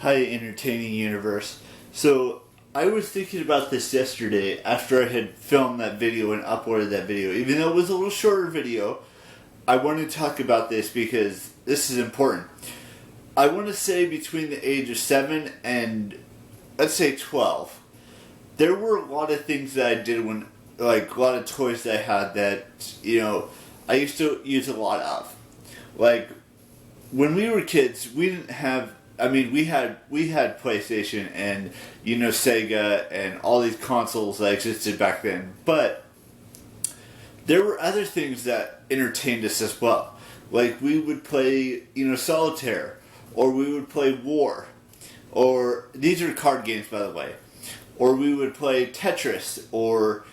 Hi, entertaining universe. So, I was thinking about this yesterday after I had filmed that video and uploaded that video. Even though it was a little shorter video, I want to talk about this because this is important. I want to say between the age of 7 and, let's say, 12, there were a lot of things that I did when, like, a lot of toys that I had that, I used to use a lot of. Like, when we were kids, we didn't have, we had PlayStation and, Sega and all these consoles that existed back then. But there were other things that entertained us as well. Like, we would play, Solitaire, or we would play War, or, these are card games, by the way, or we would play Tetris, or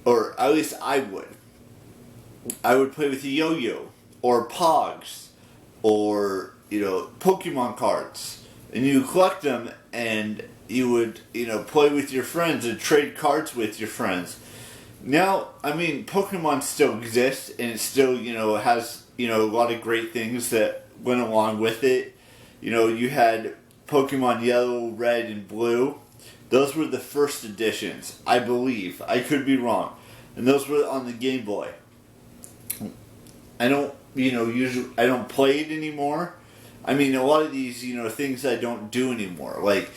at least I would. I would play with the yo-yo, or Pogs, or, Pokemon cards. And you collect them, and you would, play with your friends and trade cards with your friends. Now, Pokemon still exists, and it still, has, a lot of great things that went along with it. You had Pokemon Yellow, Red, and Blue. Those were the first editions, I believe. I could be wrong. And those were on the Game Boy. I don't, usually, I don't play it anymore. A lot of these, things I don't do anymore. Like,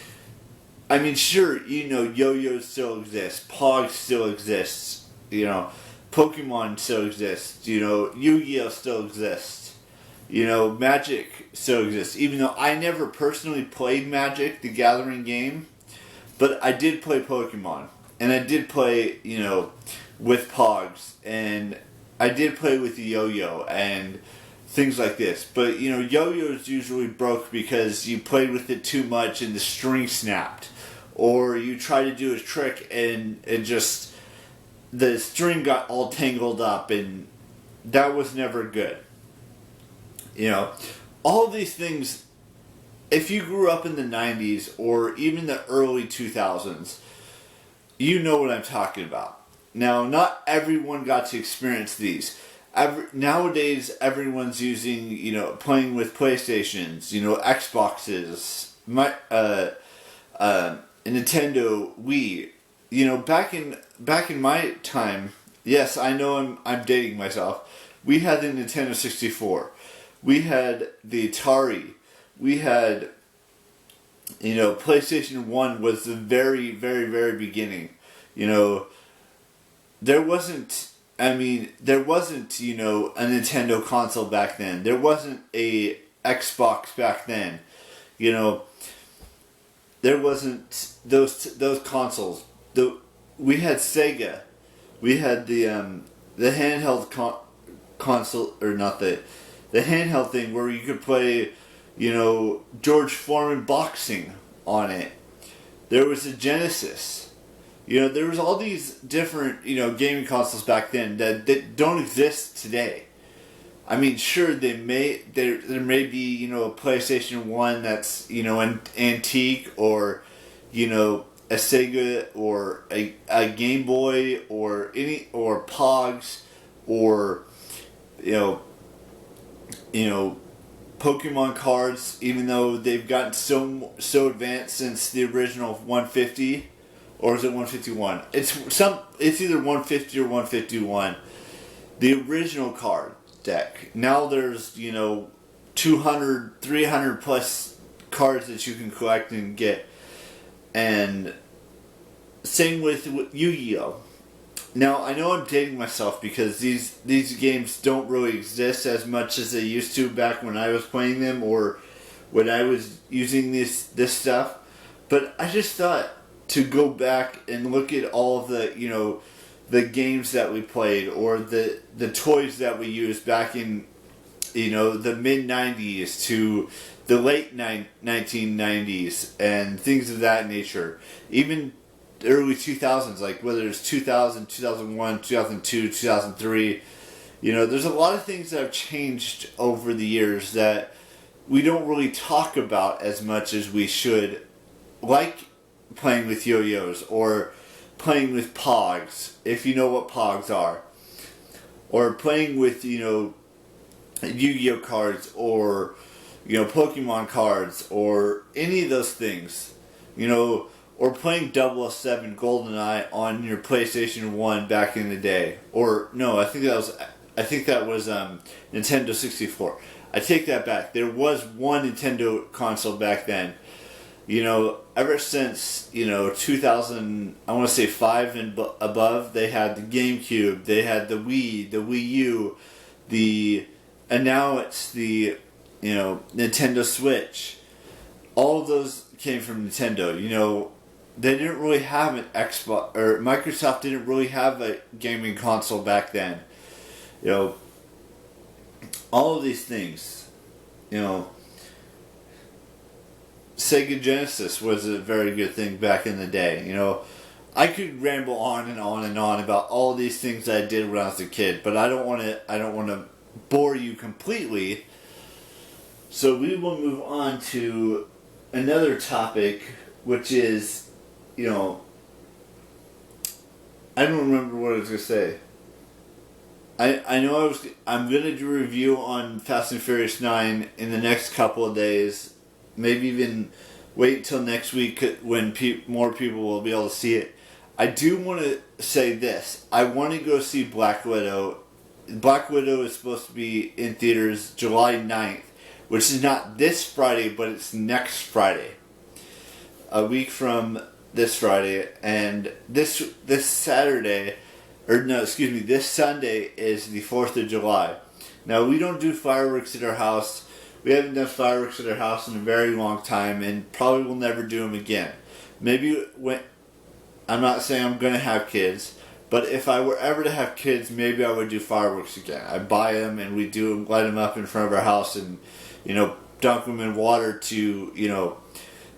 sure, yo-yos still exist. Pogs still exists. Pokemon still exists. Yu-Gi-Oh still exists. Magic still exists. Even though I never personally played Magic, the Gathering game. But I did play Pokemon. And I did play, with Pogs. And I did play with the yo-yo and things like this. But, yo-yos usually broke because you played with it too much and the string snapped. Or you tried to do a trick and just the string got all tangled up, and that was never good. All of these things, if you grew up in the 90s or even the early 2000s, you know what I'm talking about. Now, not everyone got to experience these. Nowadays, everyone's using, playing with PlayStations, Xboxes, Nintendo Wii. Back in my time, yes, I know I'm dating myself. We had the Nintendo 64. We had the Atari. We had, PlayStation 1 was the very, very, very beginning. There wasn't, a Nintendo console back then. There wasn't a Xbox back then. There wasn't those consoles. We had Sega. We had the handheld console, or not the handheld thing where you could play, George Foreman boxing on it. There was a Genesis. There was all these different, gaming consoles back then that don't exist today. Sure, there may be, a PlayStation 1 that's, an antique, or, a Sega, or a Game Boy, or Pogs, or, Pokemon cards, even though they've gotten so advanced since the original 150. Or is it 151? It's either 150 or 151. The original card deck. Now there's, 200, 300 plus cards that you can collect and get. And same with Yu-Gi-Oh! Now, I know I'm dating myself because these games don't really exist as much as they used to back when I was playing them or when I was using this stuff. But I just thought to go back and look at all of the, the games that we played, or the toys that we used back in, the mid-90s to the late 1990s and things of that nature. Even the early 2000s, like whether it's 2000, 2001, 2002, 2003. There's a lot of things that have changed over the years that we don't really talk about as much as we should, like playing with yo-yos, or playing with Pogs, if you know what Pogs are, or playing with, Yu-Gi-Oh cards, or Pokemon cards or any of those things, or playing 007 GoldenEye on your PlayStation 1 back in the day. Or no, I think that was Nintendo 64. I take that back. There was one Nintendo console back then. Ever since 2000, I want to say 5 and above, they had the GameCube, they had the Wii, the Wii U, and now it's the Nintendo Switch. All of those came from Nintendo. They didn't really have an Xbox, or Microsoft didn't really have a gaming console back then. All of these things. Sega Genesis was a very good thing back in the day. I could ramble on and on and on about all these things that I did when I was a kid, but I don't want to bore you completely. So we will move on to another topic, which is, I don't remember what I was going to say. I know I'm going to do a review on Fast and Furious 9 in the next couple of days. Maybe even wait until next week when more people will be able to see it. I do want to say this. I want to go see Black Widow. Black Widow is supposed to be in theaters July 9th, which is not this Friday, but it's next Friday. A week from this Friday. And this Saturday, this Sunday is the 4th of July. Now, we don't do fireworks at our house. We haven't done fireworks at our house in a very long time, and probably will never do them again. Maybe I'm not saying I'm going to have kids, but if I were ever to have kids, maybe I would do fireworks again. I'd buy them, and we'd light them up in front of our house, and dunk them in water to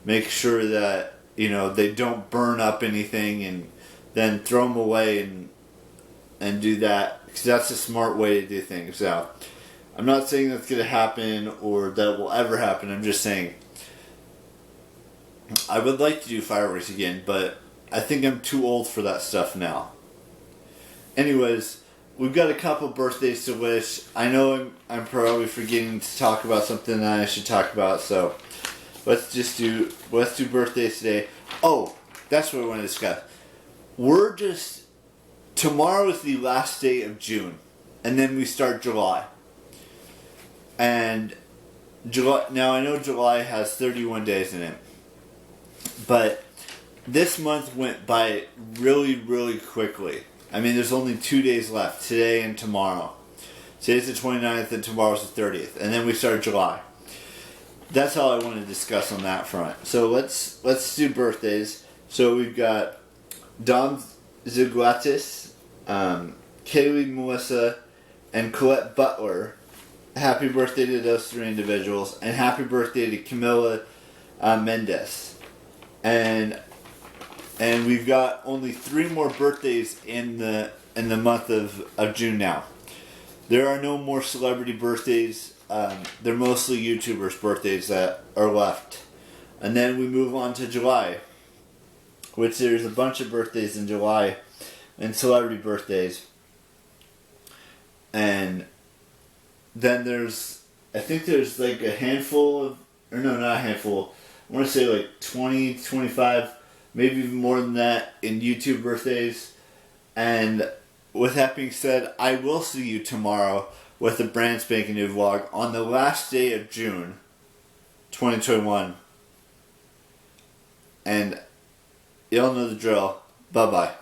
make sure that they don't burn up anything, and then throw them away and do that, because that's a smart way to do things. Now, I'm not saying that's going to happen or that it will ever happen. I'm just saying I would like to do fireworks again, but I think I'm too old for that stuff now. Anyways, we've got a couple birthdays to wish. I know I'm probably forgetting to talk about something that I should talk about, so let's do birthdays today. Oh, that's what I want to discuss. Tomorrow is the last day of June, and then we start July. And July, now I know July has 31 days in it, but this month went by really, really quickly. I mean, there's only 2 days left, today and tomorrow. Today's the 29th and tomorrow's the 30th, and then we start July. That's all I want to discuss on that front. So let's do birthdays. So we've got Dom Zuglatis, Kaylee Melissa, and Colette Butler. Happy birthday to those three individuals, and happy birthday to Camila Mendes. And we've got only 3 more birthdays in the month of June now. There are no more celebrity birthdays. They're mostly YouTubers' birthdays that are left. And then we move on to July, which there's a bunch of birthdays in July and celebrity birthdays. And then I think there's like a handful of, or no, not a handful, I want to say like 20, 25, maybe even more than that in YouTube birthdays. And with that being said, I will see you tomorrow with a brand spanking new vlog on the last day of June 2021. And y'all know the drill. Bye-bye.